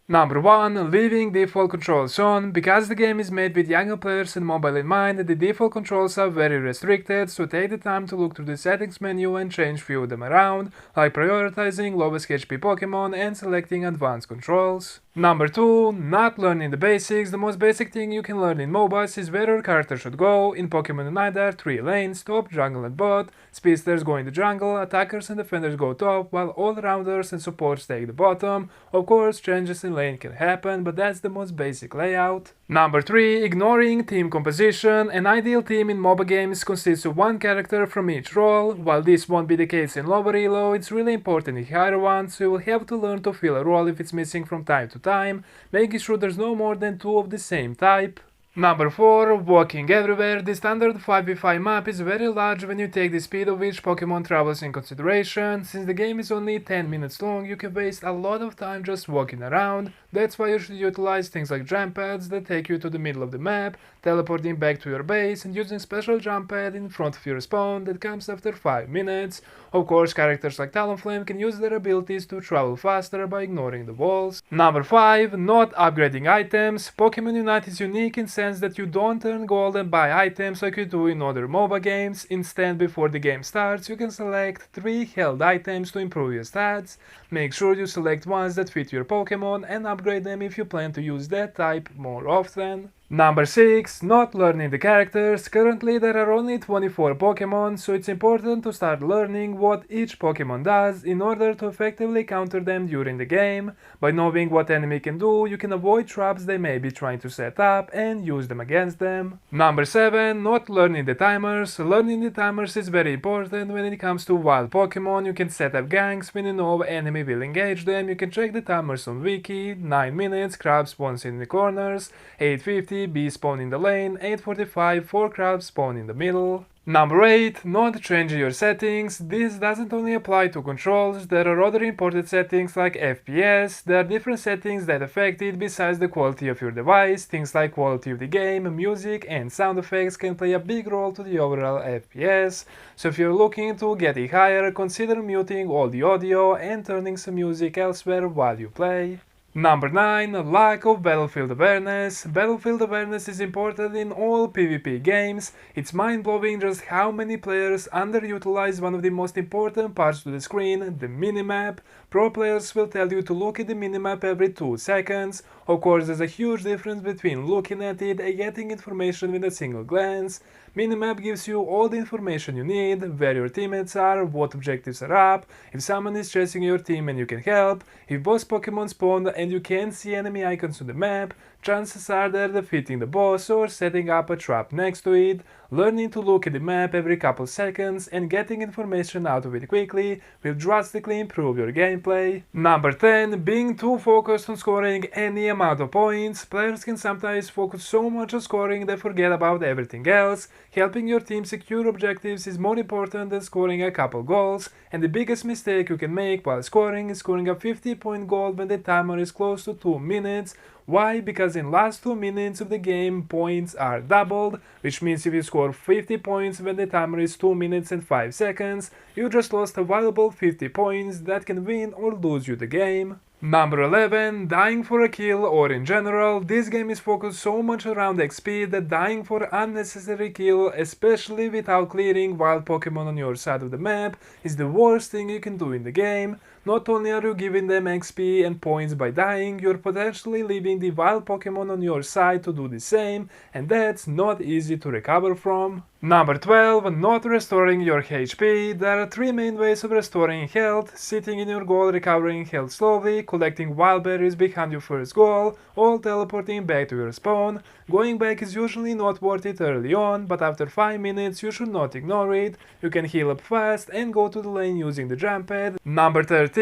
Number 1. Leaving default controls on. Because the game is made with younger players and mobile in mind, the default controls are very restricted, so take the time to look through the settings menu and change few of them around, like prioritizing lowest HP Pokemon and selecting advanced controls. Number 2. Not learning the basics. The most basic thing you can learn in MOBAs is where your character should go. In Pokémon Unite there are 3 lanes: top, jungle and bot. Speedsters go in the jungle, attackers and defenders go top, while all-rounders and supports take the bottom. Of course, changes in lane can happen, but that's the most basic layout. Number 3. Ignoring team composition. An ideal team in MOBA games consists of one character from each role. While this won't be the case in lower elo, it's really important in higher ones, so you will have to learn to fill a role if it's missing from time to time, making sure there's no more than 2 of the same type. Number 4. Walking everywhere. The standard 5v5 map is very large when you take the speed of which Pokemon travels in consideration. Since the game is only 10 minutes long, you can waste a lot of time just walking around. That's why you should utilize things like jump pads that take you to the middle of the map, teleporting back to your base, and using special jump pad in front of your spawn that comes after 5 minutes. Of course, characters like Talonflame can use their abilities to travel faster by ignoring the walls. Number 5. Not upgrading items. Pokémon Unite is unique in sense that you don't earn gold and buy items like you do in other MOBA games. Instead, before the game starts, you can select 3 held items to improve your stats. Make sure you select ones that fit your Pokémon and upgrade them if you plan to use that type more often. Number 6. Not learning the characters. Currently there are only 24 Pokemon, so it's important to start learning what each Pokemon does in order to effectively counter them during the game. By knowing what enemy can do, you can avoid traps they may be trying to set up and use them against them. Number 7. Not learning the timers. Learning the timers is very important when it comes to wild Pokemon. You can set up ganks when you know enemy will engage them. You can check the timers on Wiki. 9 minutes, crab spawns in the corners. 8:50, bee spawn in the lane. 8:45, 4 crabs spawn in the middle. Number 8. Not changing your settings. This doesn't only apply to controls, there are other important settings like FPS. There are different settings that affect it besides the quality of your device. Things like quality of the game, music and sound effects can play a big role to the overall FPS. So if you're looking to get it higher, consider muting all the audio and turning some music elsewhere while you play. Number 9. Lack of battlefield awareness. Battlefield awareness is important in all PvP games. It's mind-blowing just how many players underutilize one of the most important parts to the screen, the minimap. Pro players will tell you to look at the minimap every 2 seconds. Of course, there's a huge difference between looking at it and getting information with a single glance. Minimap gives you all the information you need, where your teammates are, what objectives are up, if someone is chasing your team and you can help, if boss Pokemon spawn and you can't see enemy icons on the map, chances are they're defeating the boss or setting up a trap next to it. Learning to look at the map every couple seconds and getting information out of it quickly will drastically improve your gameplay. Number 10. Being too focused on scoring any amount of points. Players can sometimes focus so much on scoring they forget about everything else. Helping your team secure objectives is more important than scoring a couple goals, and the biggest mistake you can make while scoring is scoring a 50-point goal when the timer is close to 2 minutes. Why? Because in last 2 minutes of the game, points are doubled, which means if you score 50 points when the timer is 2 minutes and 5 seconds, you just lost a valuable 50 points that can win or lose you the game. Number 11. Dying for a kill or in general. This game is focused so much around XP that dying for unnecessary kill, especially without clearing wild Pokemon on your side of the map, is the worst thing you can do in the game. Not only are you giving them XP and points by dying, you're potentially leaving the wild Pokemon on your side to do the same, and that's not easy to recover from. Number 12. Not restoring your HP. There are 3 main ways of restoring health: sitting in your goal, recovering health slowly, collecting wild berries behind your first goal, or teleporting back to your spawn. Going back is usually not worth it early on, but after 5 minutes you should not ignore it. You can heal up fast and go to the lane using the jump pad. Number 13.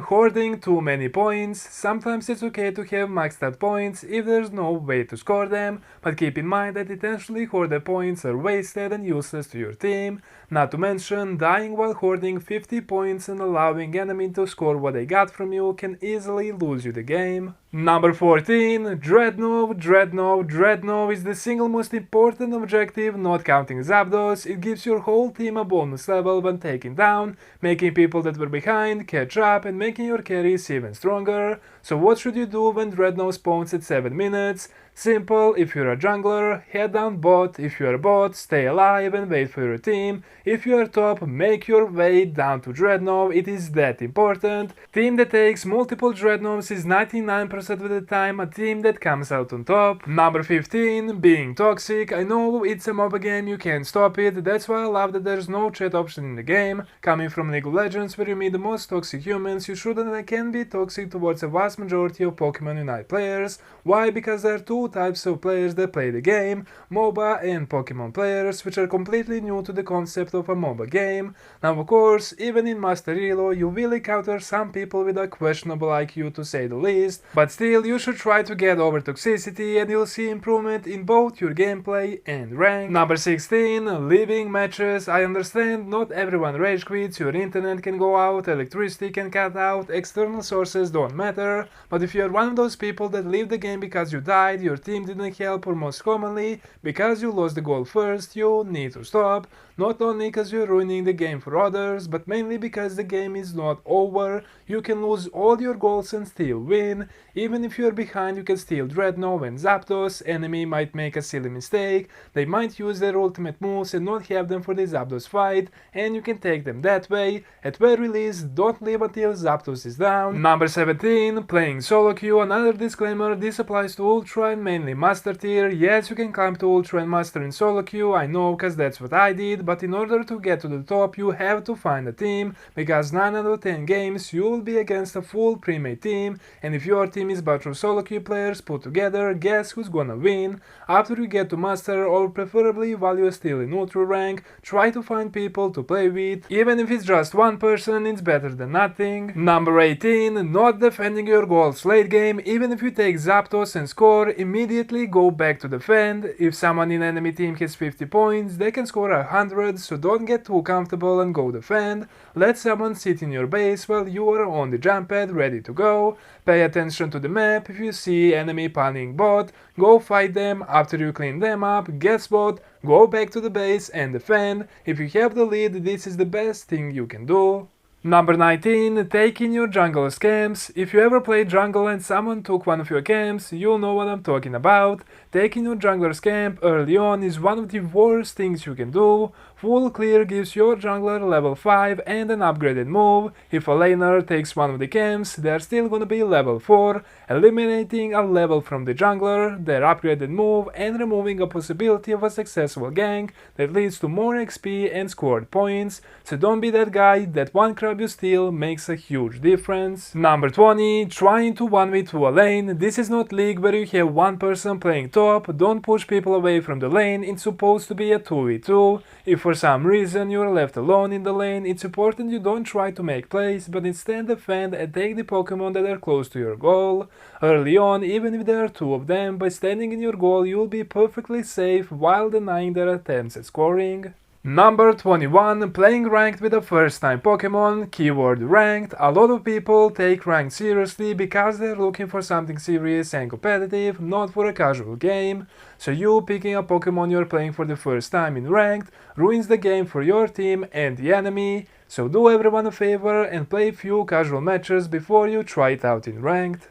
Hoarding too many points. Sometimes it's okay to have maxed out points if there's no way to score them, but keep in mind that intentionally hoarded points are wasted and useless to your team. Not to mention, dying while hoarding 50 points and allowing enemy to score what they got from you can easily lose you the game. Number 14, Dreadnough is the single most important objective, not counting Zapdos. It gives your whole team a bonus level when taken down, making people that were behind catch up and making your carries even stronger. So what should you do when Dreadnough spawns at 7 minutes? Simple, if you're a jungler, head down bot. If you're a bot, stay alive and wait for your team. If you're top, make your way down to Dreadnough, it is that important. Team that takes multiple Dreadnoughs is 99% of the time a team that comes out on top. Number 15, being toxic. I know it's a MOBA game, you can't stop it, that's why I love that there's no chat option in the game. Coming from League of Legends where you meet the most toxic humans, you shouldn't and can be toxic towards a vast majority of Pokémon Unite players. Why? Because there are two types of players that play the game, MOBA and Pokémon players, which are completely new to the concept of a MOBA game. Now of course, even in Master Elo, you will encounter some people with a questionable IQ to say the least, but still you should try to get over toxicity and you'll see improvement in both your gameplay and rank. Number 16, leaving matches. I understand not everyone rage quits, your internet can go out, electricity can cut out, external sources don't matter, but if you're one of those people that leave the game because you died, your team didn't help, or most commonly because you lost the goal first, you need to stop. Not only because you're ruining the game for others, but mainly because the game is not over. You can lose all your goals and still win. Even if you're behind, you can still Dreadnough and Zapdos. Enemy might make a silly mistake, they might use their ultimate moves and not have them for the Zapdos fight, and you can take them that way. At very least, don't leave until Zapdos is down. Number 17, playing solo queue. Another disclaimer, this applies to Ultra and mainly Master tier. Yes, you can climb to Ultra and Master in solo queue, I know, cause that's what I did, but in order to get to the top, you have to find a team, because 9 out of 10 games you will be against a full pre-made team, and if your team is a bunch of solo queue players put together, guess who's gonna win? After you get to Master, or preferably while you're still in Ultra rank, try to find people to play with. Even if it's just one person, it's better than nothing. Number 18, not defending your goals late game. Even if you take Zapdos and score, immediately go back to defend. If someone in enemy team hits 50 points, they can score 100, so don't get too comfortable and go defend. Let someone sit in your base while you are on the jump pad ready to go. Pay attention to the map. If you see enemy panning bot, go fight them. After you clean them up, get spot, go back to the base and defend. If you have the lead, this is the best thing you can do. Number 19, taking your jungler's camps. If you ever played jungle and someone took one of your camps, you'll know what I'm talking about. Taking your jungler's camp early on is one of the worst things you can do. Full clear gives your jungler level 5 and an upgraded move. If a laner takes one of the camps, they're still gonna be level 4, eliminating a level from the jungler, their upgraded move, and removing a possibility of a successful gank that leads to more XP and scored points. So don't be that guy. That one crab you steal makes a huge difference. Number 20, trying to 1v2 a lane. This is not League where you have one person playing top. Don't push people away from the lane, it's supposed to be a 2v2. If for some reason you are left alone in the lane, it's important you don't try to make plays, but instead defend and take the Pokemon that are close to your goal. Early on, even if there are two of them, by standing in your goal you'll be perfectly safe while denying their attempts at scoring. Number 21, playing ranked with a first time Pokemon, keyword ranked. A lot of people take ranked seriously because they're looking for something serious and competitive, not for a casual game. So you picking a Pokemon you're playing for the first time in ranked ruins the game for your team and the enemy. So do everyone a favor and play few casual matches before you try it out in ranked.